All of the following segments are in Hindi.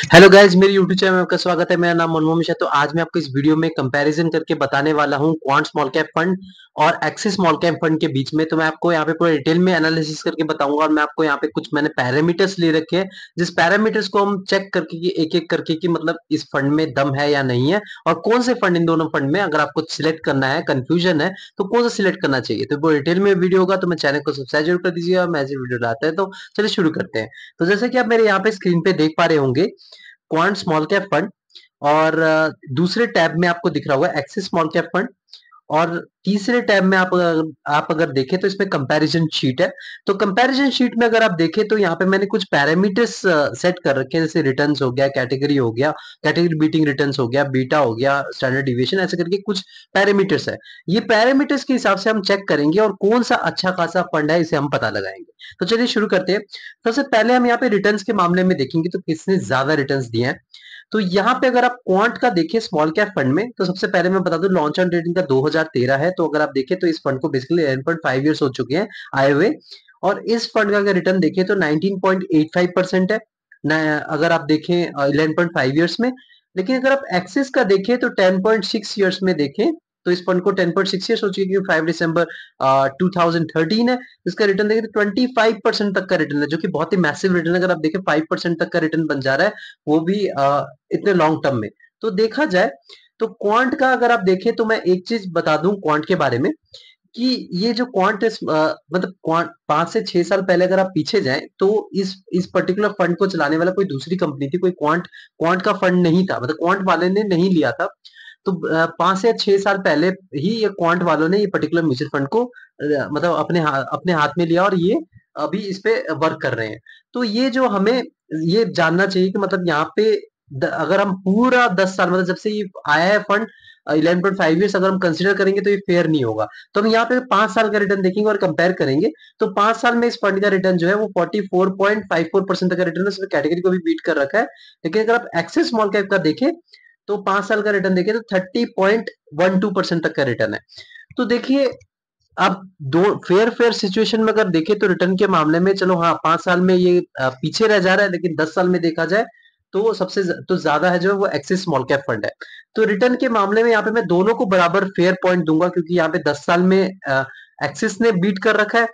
हेलो गाइस, मेरे यूट्यूब चैनल में आपका स्वागत है। मेरा नाम मनमोहन मिश्रा। तो आज मैं आपको इस वीडियो में कंपैरिजन करके बताने वाला हूं क्वांट स्मॉल कैप फंड और एक्सिस स्मॉल कैप फंड के बीच में। तो मैं आपको यहां पे पूरा डिटेल में एनालिसिस करके बताऊंगा और मैं आपको यहां पे कुछ मैंने पैरामीटर्स ले रखे हैं, जिस पैरामीटर्स को हम चेक करके कि एक-एक करके कि मतलब इस फंड में दम है या नहीं है और कौन से फंड इन दोनों फंड में अगर आपको सिलेक्ट करना है, कंफ्यूजन है, तो कौन सा सिलेक्ट करना चाहिए। तो पूरा डिटेल में वीडियो होगा, तो मैं चैनल को सब्सक्राइब जरूर कर दीजिएगा। मैं ऐसे वीडियो लाता है तो चलिए शुरू करते हैं। तो जैसे कि आप मेरे यहाँ पे स्क्रीन पे देख पा रहे होंगे, क्वांट स्मॉल कैप फंड और दूसरे टैब में आपको दिख रहा होगा एक्सिस स्मॉल कैप फंड और तीसरे टैब में आप अगर देखें तो इसमें कंपैरिजन शीट है। तो कंपैरिजन शीट में अगर आप देखें तो यहाँ पे मैंने कुछ पैरामीटर्स सेट कर रखे हैं, जैसे रिटर्न्स हो गया, कैटेगरी हो गया, कैटेगरी बीटिंग रिटर्न्स हो गया, बीटा हो गया, स्टैंडर्ड डिविएशन, ऐसे करके कुछ पैरामीटर्स है। ये पैरामीटर्स के हिसाब से हम चेक करेंगे और कौन सा अच्छा खासा फंड है इसे हम पता लगाएंगे। तो चलिए शुरू करते हैं। सबसे पहले हम यहाँ पे रिटर्न्स के मामले में देखेंगे तो किसने ज्यादा रिटर्न्स दिए हैं। तो यहाँ पे अगर आप क्वांट का देखिए स्मॉल कैप फंड में, तो सबसे पहले मैं बता दूं लॉन्च ऑन ट्रेडिंग का 2013 है। तो अगर आप देखें तो इस फंड को बेसिकली 11.5 इयर्स हो चुके हैं आए हुए, और इस फंड का अगर रिटर्न देखें तो 19.85% है अगर आप देखें 11.5 इयर्स में। लेकिन अगर आप एक्सिस का देखें तो 10.6 इयर्स में देखें तो इस फंड को 10.6 इयर्स हो चुकी है, 5 दिसंबर 2013 है। इसका रिटर्न देखें तो 25% तक का रिटर्न है, जो कि बहुत ही मैसिव रिटर्न है। अगर आप देखें 5% तक का रिटर्न बन जा रहा है, वो भी इतने लॉन्ग टर्म में। तो देखा जाए तो क्वांट का अगर आप देखें तो मैं एक चीज बता दूं क्वांट के बारे में कि ये जो क्वांट मतलब क्वांट 5 से 6 साल पहले अगर आप पीछे जाएं तो इस पर्टिकुलर फंड को चलाने वाला कोई दूसरी कंपनी थी, कोई क्वांट क्वांट का फंड नहीं था, मतलब क्वांट वाले ने नहीं लिया था। तो 5 या 6 साल पहले ही ये क्वांट वालों ने ये पर्टिकुलर म्यूचुअल फंड को मतलब अपने हाथ में लिया और ये अभी इस पे वर्क कर रहे हैं। तो ये जो हमें ये जानना चाहिए कि मतलब यहाँ पे अगर हम पूरा 10 साल मतलब जब से ये आया है फंड 11.5 ईयर्स अगर हम कंसिडर करेंगे तो ये फेयर नहीं होगा। तो हम यहाँ पे 5 साल का रिटर्न देखेंगे और कंपेयर करेंगे। तो 5 साल में इस फंड का रिटर्न जो है वो 44.54% का रिटर्न है, उसने कैटेगरी को भी बीट कर रखा है। लेकिन अगर आप एक्सिस स्मॉल कैप का देखें तो 5 साल का रिटर्न देखें तो 30.12% तक का रिटर्न है। तो देखिए, अब दो फेयर फेयर सिचुएशन में अगर देखें तो रिटर्न के मामले में चलो हाँ 5 साल में ये पीछे रह जा रहा है, लेकिन 10 साल में देखा जाए तो तो ज्यादा है जो वो एक्सिस स्मॉल कैप फंड है। तो रिटर्न के मामले में यहाँ पे मैं दोनों को बराबर फेयर पॉइंट दूंगा, क्योंकि यहाँ पे 10 साल में एक्सिस ने बीट कर रखा है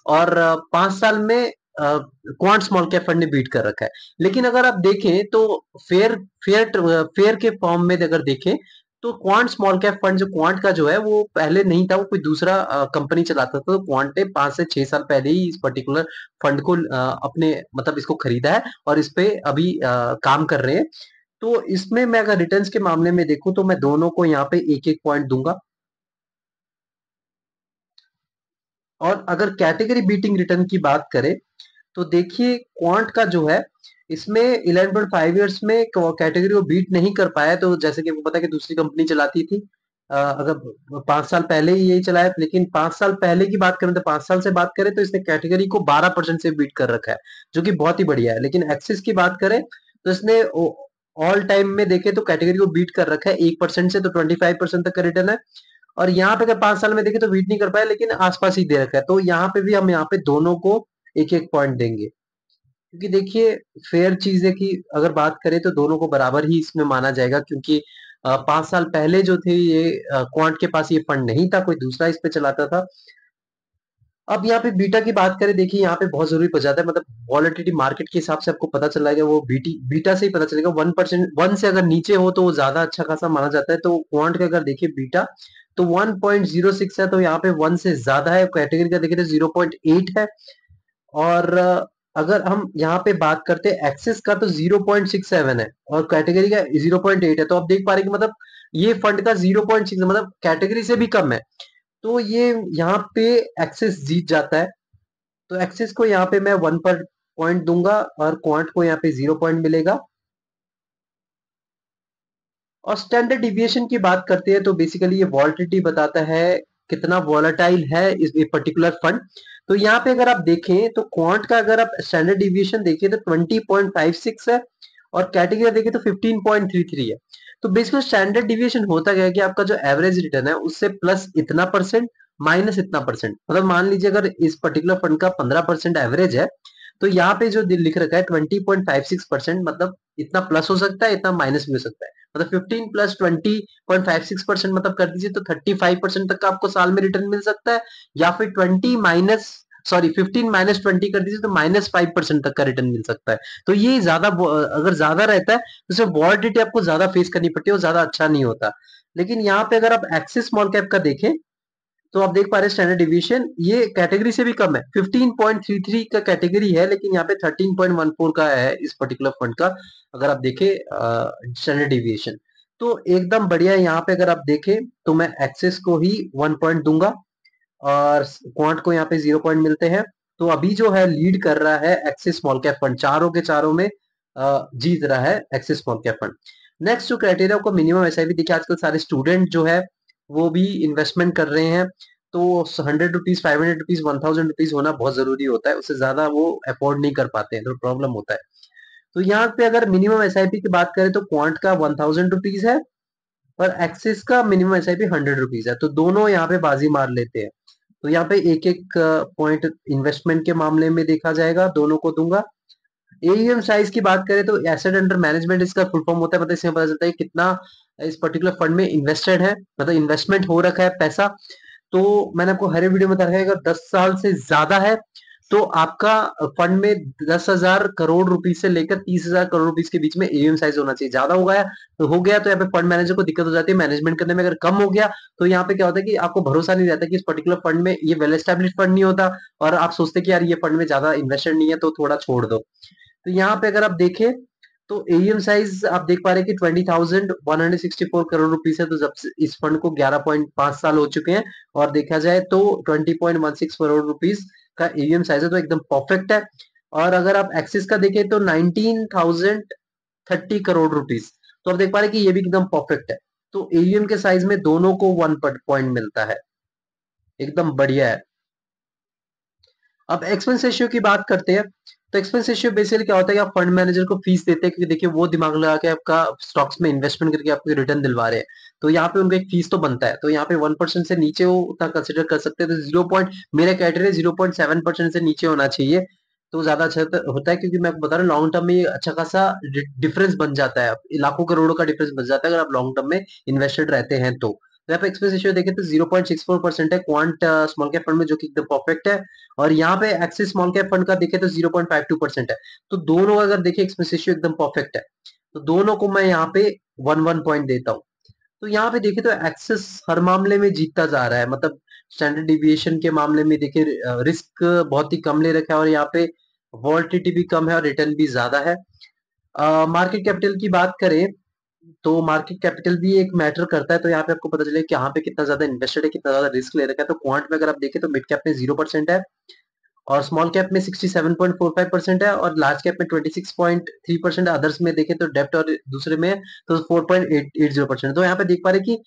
और 5 साल में क्वांट स्मॉल कैप फंड ने बीट कर रखा है। लेकिन अगर आप देखें तो फेयर फेयर फेयर के फॉर्म में अगर देखें तो क्वांट स्मॉल कैप फंड जो क्वांट का जो है वो पहले नहीं था, वो कोई दूसरा कंपनी चलाता था। तो क्वांट ने 5 से 6 साल पहले ही इस पर्टिकुलर फंड को अपने मतलब इसको खरीदा है और इस पे अभी काम कर रहे हैं। तो इसमें मैं अगर रिटर्न्स के मामले में देखूं तो मैं दोनों को यहाँ पे एक एक पॉइंट दूंगा। और अगर कैटेगरी बीटिंग रिटर्न की बात करें तो देखिए क्वांट का जो है इसमें 11.5 इयर्स में कैटेगरी को बीट नहीं कर पाया। तो जैसे कि आपको पता है कि दूसरी कंपनी चलाती थी, अगर 5 साल पहले ही यही चलाया, लेकिन 5 साल पहले की बात करें तो 5 साल से बात करें तो इसने कैटेगरी को 12% से बीट कर रखा है, जो कि बहुत ही बढ़िया है। लेकिन एक्सिस की बात करें तो इसने ऑल टाइम में देखे तो कैटेगरी को बीट कर रखा है 1% से, तो 25% तक का रिटर्न है। और यहाँ पे अगर 5 साल में देखे तो बीट नहीं कर पाया, लेकिन आसपास ही दे रखा है। तो यहाँ पे भी हम यहाँ पे दोनों को एक एक पॉइंट देंगे, क्योंकि देखिए फेयर चीज है कि अगर बात करें तो दोनों को बराबर ही इसमें माना जाएगा, क्योंकि 5 साल पहले जो थे ये क्वांट के पास ये फंड नहीं था, कोई दूसरा इस पे चलाता था। अब यहाँ पे बीटा की बात करें, देखिए यहाँ पे बहुत जरूरी हो जाता है, मतलब वॉलेटिलिटी मार्केट के हिसाब से आपको पता चला गया वो बीटा से ही पता चलेगा। 1%, 1 से अगर नीचे हो तो वो ज्यादा अच्छा खासा माना जाता है। तो क्वांट का अगर देखिए बीटा तो 1.06 है, तो यहाँ पे 1 से ज्यादा है। कैटेगरी का देखिए तो 0.8 है। और अगर हम यहाँ पे बात करते हैं एक्सिस का तो 0.67 है और कैटेगरी का 0.8 है। तो आप देख पा रहे हैं कि मतलब ये फंड का 0.6 मतलब कैटेगरी से भी कम है। तो ये यहाँ पे एक्सिस जीत जाता है। तो एक्सिस को यहाँ पे मैं 1 पर पॉइंट दूंगा और क्वांट को यहाँ पे 0 पॉइंट मिलेगा। और स्टैंडर्ड डिविएशन की बात करते हैं तो बेसिकली ये वॉलेटिलिटी बताता है कितना वॉलेटाइल है इस पर्टिकुलर फंड। तो यहाँ पे अगर आप देखें तो क्वांट का अगर आप स्टैंडर्ड डिविएशन देखें तो 20.56 है और कैटेगरी देखें तो 15.33 है। तो बेसिकली स्टैंडर्ड डिविएशन होता क्या है कि आपका जो एवरेज रिटर्न है उससे प्लस इतना परसेंट माइनस इतना परसेंट, मतलब मान लीजिए अगर इस पर्टिकुलर फंड का 15% एवरेज है तो यहाँ पे जो लिख रखा है 20.56%, मतलब इतना प्लस हो सकता है, इतना माइनस भी हो सकता है। मतलब 15 प्लस 20.56% मतलब कर दीजिए तो 35% तक का आपको साल में रिटर्न मिल सकता है, या फिर 15 माइनस 20 कर दीजिए तो -5% तक का रिटर्न मिल सकता है। तो ये ज्यादा अगर ज्यादा रहता है तो उसमें वॉलेटिलिटी आपको ज्यादा फेस करनी पड़ती है और ज्यादा अच्छा नहीं होता। लेकिन यहाँ पे अगर आप एक्सिस स्मॉल कैप का देखें तो आप देख पा रहे हैं स्टैंडर्ड डिविएशन ये कैटेगरी से भी कम है, 15.33 का कैटेगरी है, लेकिन यहाँ पे 13.14 का है इस पर्टिकुलर फंड का। अगर आप देखें स्टैंडर्ड डिविएशन तो एकदम बढ़िया है। यहाँ पे अगर आप देखें तो मैं एक्सेस को ही 1 पॉइंट दूंगा और क्वांट को यहाँ पे 0 पॉइंट मिलते हैं। तो अभी जो है लीड कर रहा है एक्सिस स्मॉल कैप फंड, चारों के चारों में जीत रहा है axis small cap fund. Next जो क्राइटेरिया को मिनिमम एसआईपी देखिए, आजकल सारे स्टूडेंट जो है वो भी इन्वेस्टमेंट कर रहे हैं, तो 100 रुपीज, 500 रुपीज, 1000 रुपीज होना बहुत जरूरी होता है, उससे ज्यादा वो अफोर्ड नहीं कर पाते हैं, तो प्रॉब्लम होता है। तो यहाँ पे अगर मिनिमम एसआईपी की बात करें तो क्वांट का 1000 रुपीज है और एक्सिस का मिनिमम एसआईपी 100 रुपीज है, तो दोनों यहाँ पे बाजी मार लेते हैं। तो यहाँ पे एक एक पॉइंट इन्वेस्टमेंट के मामले में देखा जाएगा, दोनों को दूंगा। एयूएम साइज की बात करें तो एसेट अंडर मैनेजमेंट इसका फुल फॉर्म होता है, मतलब इसमें पता चलता है कितना इस पर्टिकुलर फंड में इन्वेस्टेड है, मतलब इन्वेस्टमेंट हो रखा है पैसा। तो मैंने आपको हर वीडियो में बताया, अगर 10 साल से ज्यादा है तो आपका फंड में 10,000 करोड़ रुपीज से लेकर 30,000 करोड़ रुपीज के बीच में एयूएम साइज होना चाहिए। ज्यादा हो गया तो यहाँ पे फंड मैनेजर को दिक्कत हो जाती है मैनेजमेंट करने में। अगर कम हो गया तो यहाँ पे क्या होता है कि आपको भरोसा नहीं रहता कि इस पर्टिकुलर फंड में, ये वेल एस्टेब्लिश फंड नहीं होता और आप सोचते कि यार ये फंड में ज्यादा इन्वेस्टेड नहीं है तो थोड़ा छोड़ दो। तो यहाँ पे अगर आप देखें तो एयूएम साइज आप देख पा रहे हैं कि 20,164 करोड़ रुपीज है। तो जब से इस फंड को 11.5 साल हो चुके हैं और देखा जाए तो 20.16 करोड़ रुपीज का एयूएम साइज है, तो एकदम परफेक्ट है। और अगर आप एक्सिस का देखें तो 19,030 करोड़ रुपीज, तो आप देख पा रहे हैं कि ये भी एकदम परफेक्ट है। तो एयूएम के साइज में दोनों को 1 पॉइंट मिलता है, एकदम बढ़िया है। अब एक्सपेंस रेशियो की बात करते हैं तो एक्सपेंस रेशियो बेसिकली क्या होता है कि आप फंड मैनेजर को फीस देते हैं, क्योंकि देखिए वो दिमाग लगा के आपका स्टॉक्स में इन्वेस्टमेंट करके आपको रिटर्न दिलवा रहे हैं, तो यहाँ पे उनका एक फीस तो बनता है। तो यहाँ पे 1% से नीचे वो उतना कंसिडर कर सकते हैं, तो 0 पॉइंट, मेरा क्राइटेरिया 0.7% से नीचे होना चाहिए तो ज्यादा अच्छा होता है, क्योंकि मैं आपको बता रहा हूँ लॉन्ग टर्म में ये अच्छा खासा डिफरेंस बन जाता है, लाखों करोड़ों का डिफरेंस बन जाता है अगर आप लॉन्ग टर्म में इन्वेस्टेड रहते हैं तो। यहाँ पे एक्सपेंस रेशियो देखें तो 0.64% है क्वांट स्मॉल कैप फंड में, जो कि एकदम परफेक्ट है। और यहाँ पे एक्सिस स्मॉल कैप फंड का देखें तो 0.52% है। तो दोनों का अगर देखें एक्सपेंस रेशियो एकदम परफेक्ट है, तो दोनों को मैं यहाँ पे 1 पॉइंट देता हूँ। तो यहाँ पे देखिए तो एक्सिस हर मामले में जीतता जा रहा है, मतलब स्टैंडर्ड डिविएशन के मामले में देखिए रिस्क बहुत ही कम ले रखा है और यहाँ पे वॉलिटिलिटी भी कम है और रिटर्न भी ज्यादा है। मार्केट कैपिटल की बात करें तो मार्केट कैपिटल भी एक मैटर करता है, तो यहाँ पे आपको पता चले कि यहाँ पे कितना ज्यादा इन्वेस्टेड है, कितना ज्यादा रिस्क ले रखा है। तो क्वांट में अगर आप देखें तो मिड कैप में 0% है और स्मॉल कैप में 67.45% है और लार्ज कैप में 26.3% है। अदर्स में देखें तो डेप्ट और दूसरे में तो 4.80%। तो यहाँ पे देख पा रहे कि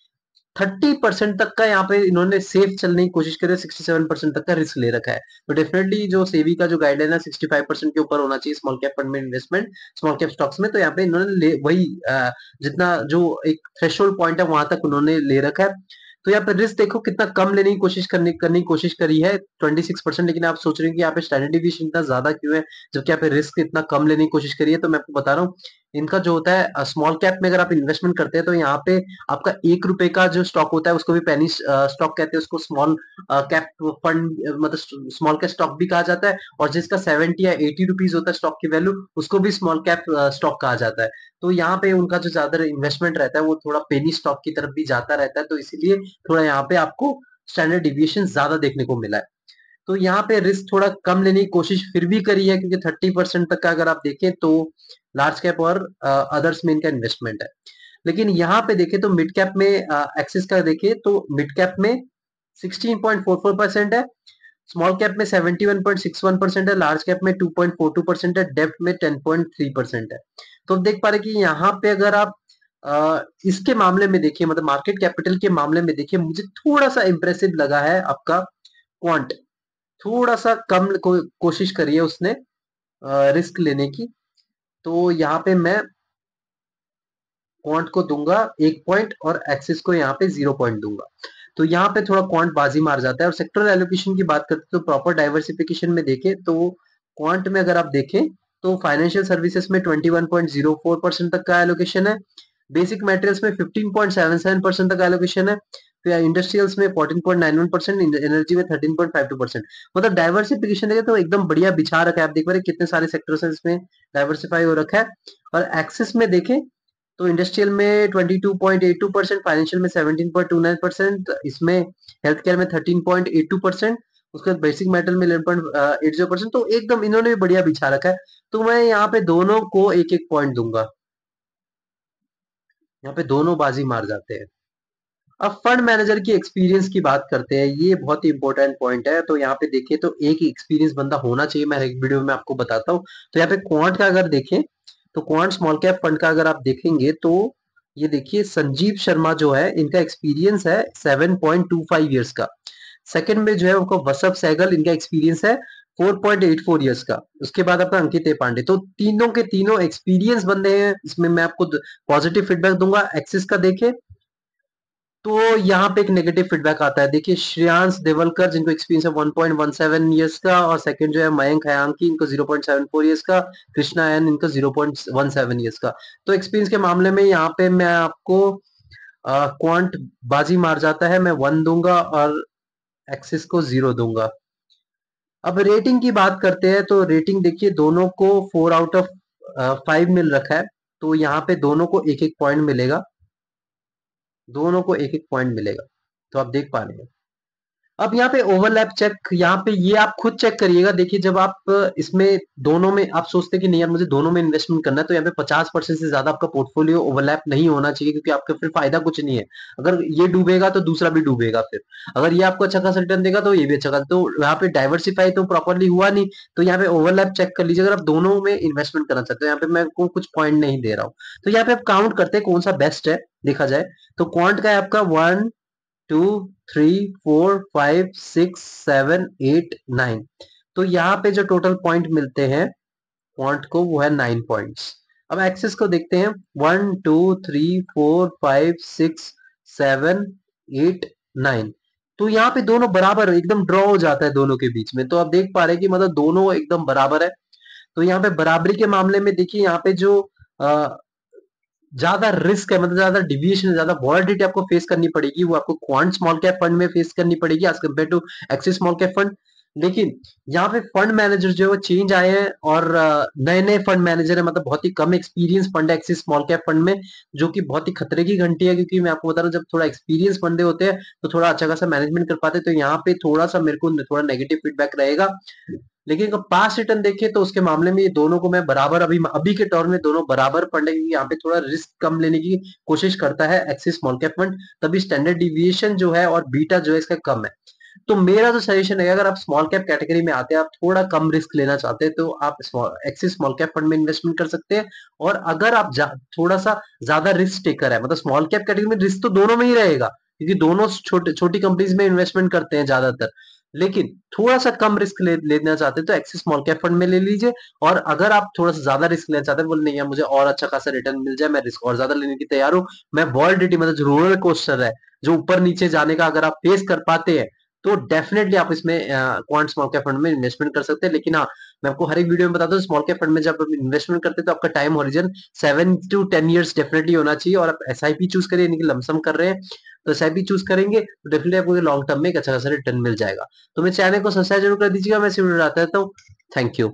30% तक का यहाँ पे इन्होंने सेफ चलने की कोशिश करी, 67% तक का रिस्क ले रखा है। तो डेफिनेटली जो सेबी का जो गाइडलाइन है 65% के ऊपर होना चाहिए स्मॉल कैप फंड में इन्वेस्टमेंट, स्मॉल कैप स्टॉक्स में। तो यहाँ पे इन्होंने वही जितना जो एक थ्रेशोल्ड पॉइंट है वहां तक उन्होंने ले रखा है। तो यहाँ पे रिस्क देखो कितना कम लेने की कोशिश करने की कोशिश करी है 26%, लेकिन आप सोच रहे हैं कि यहाँ पे स्टैंडर्ड डिविएशन इतना ज्यादा क्यों है जबकि यहाँ पे रिस्क इतना कम लेने की कोशिश करी है। तो मैं आपको बता रहा हूँ इनका जो होता है स्मॉल कैप में अगर आप इन्वेस्टमेंट करते हैं तो यहाँ पे आपका 1 रुपए का जो स्टॉक होता है उसको भी पेनी स्टॉक कहते हैं, उसको स्मॉल कैप फंड मतलब स्मॉल कैप स्टॉक भी कहा जाता है। और जिसका 70 या 80 रुपीज होता है स्टॉक की वैल्यू, उसको भी स्मॉल कैप स्टॉक कहा जाता है। तो यहाँ पे उनका जो ज्यादा इन्वेस्टमेंट रहता है वो थोड़ा पेनी स्टॉक की तरफ भी जाता रहता है, तो इसीलिए थोड़ा यहाँ पे आपको स्टैंडर्ड डिविएशन ज्यादा देखने को मिला है। तो यहाँ पे रिस्क थोड़ा कम लेने की कोशिश फिर भी करी है, क्योंकि 30% तक का अगर आप देखें तो लार्ज कैप और अदर्स में इनका इन्वेस्टमेंट है। लेकिन यहाँ पे देखें तो मिड कैप में एक्सिस का देखें तो मिड कैप में 16.44% है, स्मॉल कैप में 71.61% है, लार्ज कैप में 2.42% है, डेप्ट में 10.3% है। तो देख पा रहे कि यहाँ पे अगर आप इसके मामले में देखिए, मतलब मार्केट कैपिटल के मामले में देखिए, मुझे थोड़ा सा इंप्रेसिव लगा है आपका क्वांट, थोड़ा सा कम कोशिश करी है उसने रिस्क लेने की। तो यहाँ पे मैं क्वांट को दूंगा 1 पॉइंट और एक्सिस को यहाँ पे 0 पॉइंट दूंगा। तो यहाँ पे थोड़ा क्वांट बाजी मार जाता है। और सेक्टरल एलोकेशन की बात करते तो प्रॉपर डाइवर्सिफिकेशन में देखें तो क्वांट में अगर आप देखें तो फाइनेंशियल सर्विसेज में 21.04% तक का एलोकेशन है, बेसिक मटेरियल्स में 15.77% तक एलोकेशन है, फिर इंडस्ट्रियल्स में 14.91%, एनर्जी में 13.52%। मतलब डाइवर्सिफिकेशन देखें तो एकदम बढ़िया बिछा रखा है, आप देख पा रहे कितने सारे सेक्टर्स हैं इसमें डाइवर्सिफाई हो रखा है। और एक्सेस में देखें तो इंडस्ट्रियल में 22.82%, फाइनेंशियल में 17.29%, इसमें हेल्थ केयर में 13.82%, उसके बाद बेसिक मेटल में 11.80%। तो एकदम इन्होंने भी बढ़िया बिछा रखा है। तो मैं यहाँ पे दोनों को एक एक पॉइंट दूंगा, यहाँ पे दोनों बाजी मार जाते हैं। अब फंड मैनेजर की एक्सपीरियंस की बात करते हैं, ये बहुत ही इंपॉर्टेंट पॉइंट है। तो यहाँ पे देखिए तो एक एक्सपीरियंस बंदा होना चाहिए, मैं एक वीडियो में आपको बताता हूँ। तो यहाँ पे क्वांट का अगर देखें तो क्वांट स्मॉल कैप फंड का अगर आप देखेंगे तो ये देखिए संजीव शर्मा जो है, इनका एक्सपीरियंस है 7.25 ईयर्स का। सेकंड में जो है उनको वसव सहगल, इनका एक्सपीरियंस है 4.84 ईयर्स का। उसके बाद अपना अंकित ए पांडे। तो तीनों के तीनों एक्सपीरियंस बंदे हैं, इसमें मैं आपको पॉजिटिव फीडबैक दूंगा। एक्सिस का देखें तो यहाँ पे एक नेगेटिव फीडबैक आता है। देखिए श्रेयांश देवलकर जिनको एक्सपीरियंस है 1.17 ईयर्स का, और सेकंड जो है मयंक हयांकी इनको 0.74 ईयर्स का, कृष्णा एन इनको 0.17 ईयर्स का। तो एक्सपीरियंस के मामले में यहाँ पे मैं आपको क्वांट बाजी मार जाता है, मैं 1 दूंगा और एक्सिस को 0 दूंगा। अब रेटिंग की बात करते हैं तो रेटिंग देखिए दोनों को 4 आउट ऑफ 5 मिल रखा है। तो यहाँ पे दोनों को एक एक पॉइंट मिलेगा, दोनों को एक एक पॉइंट मिलेगा। तो आप देख पा रहे हैं। अब यहाँ पे ओवरलैप चेक, यहाँ पे ये आप खुद चेक करिएगा। देखिए जब आप इसमें दोनों में आप सोचते हैं कि नहीं यार मुझे दोनों में इन्वेस्टमेंट करना है, तो यहाँ पे 50% से ज्यादा आपका पोर्टफोलियो ओवरलैप नहीं होना चाहिए, क्योंकि आपका फिर फायदा कुछ नहीं है। अगर ये डूबेगा तो दूसरा भी डूबेगा, फिर अगर ये आपको अच्छा खासा रिटर्न देगा तो ये भी अच्छा खासा। तो यहाँ पे डाइवर्सिफाई तो प्रॉपरली हुआ नहीं। तो यहाँ पे ओवरलैप चेक कर लीजिए, अगर आप दोनों में इन्वेस्टमेंट करना चाहते हो। यहाँ पे मैं को कुछ पॉइंट नहीं दे रहा हूँ। तो यहाँ पे आप काउंट करते हैं कौन सा बेस्ट है देखा जाए। तो क्वांट का है आपका 1 2 3 4 5 6 7 8 9। तो यहाँ पे जो टोटल पॉइंट मिलते हैं क्वांट को वो है 9 पॉइंट्स। अब एक्सिस को देखते हैं 1 2 3 4 5 6 7 8 9। तो यहाँ पे दोनों बराबर एकदम ड्रॉ हो जाता है दोनों के बीच में। तो आप देख पा रहे हैं कि मतलब दोनों एकदम बराबर है। तो यहाँ पे बराबरी के मामले में देखिए यहाँ पे जो ज्यादा रिस्क है, मतलब ज्यादा डिविएशन, ज्यादा वॉलेटिलिटी आपको फेस करनी पड़ेगी, वो आपको क्वांट स्मॉल कैप फंड में फेस करनी पड़ेगी as compare to Axis small cap fund. लेकिन यहाँ पे फंड मैनेजर जो है वो चेंज आए हैं, और नए नए फंड मैनेजर है, मतलब बहुत ही कम एक्सपीरियंस फंड है एक्सिस स्मॉल कैप फंड में, जो कि बहुत ही खतरे की घंटी है। क्योंकि मैं आपको बता रहा हूँ जब थोड़ा एक्सपीरियंस बंदे होते हैं तो थोड़ा अच्छा खासा मैनेजमेंट कर पाते हैं। तो यहाँ पे थोड़ा सा मेरे को थोड़ा नेगेटिव फीडबैक रहेगा। लेकिन अगर पास रिटर्न देखें तो उसके मामले में ये दोनों को मैं बराबर, अभी अभी के दौर में दोनों बराबर फंड है, क्योंकि यहाँ पे थोड़ा रिस्क कम लेने की कोशिश करता है एक्सिस स्मॉल कैप फंड, तभी स्टैंडर्ड डिविएशन जो है और बीटा जो है इसका कम है। तो मेरा जो सजेशन है, अगर आप स्मॉल कैप कैटेगरी में आते हैं, आप थोड़ा कम रिस्क लेना चाहते हैं, तो आप एक्सिस स्मॉल कैप फंड में इन्वेस्टमेंट कर सकते हैं। और अगर आप थोड़ा सा ज्यादा रिस्क टेकर है, मतलब स्मॉल कैप कैटेगरी में रिस्क तो दोनों में ही रहेगा, क्योंकि दोनों छोटी कंपनीज में इन्वेस्टमेंट करते हैं ज्यादातर। लेकिन थोड़ा सा कम रिस्क लेना चाहते हैं तो एक्सिस स्मॉल कैप फंड में ले लीजिए। और अगर आप थोड़ा सा ज्यादा रिस्क लेना चाहते हैं, बोले नहीं यार मुझे और अच्छा खासा रिटर्न मिल जाए, मैं रिस्क और ज्यादा लेने की तैयार हूँ, मैं वॉलिडिटी मतलब जो रोलर कोस्टर है, जो ऊपर नीचे जाने का अगर आप फेस कर पाते हैं, तो डेफिनेटली आप इसमें क्वांट स्मॉल कैप फंड में इन्वेस्टमेंट कर सकते हैं। लेकिन हाँ, मैं आपको हर एक वीडियो में बताता हूँ स्मॉल कैप फंड में जब आप इन्वेस्टमेंट करते हैं तो आपका time horizon 7 to 10 years definitely होना चाहिए। और आप एसआईपी चूज करिए, यानी कि लमसम कर रहे हैं तो एसआईपी चूज करेंगे तो डेफिनेटली आपको लॉन्ग टर्म में एक अच्छा खासा रिटर्न मिल जाएगा। तो मेरे चैनल को सब्सक्राइब जरूर कर दीजिएगा, मैं इसी वीडियो आता रहता हूँ। Thank you.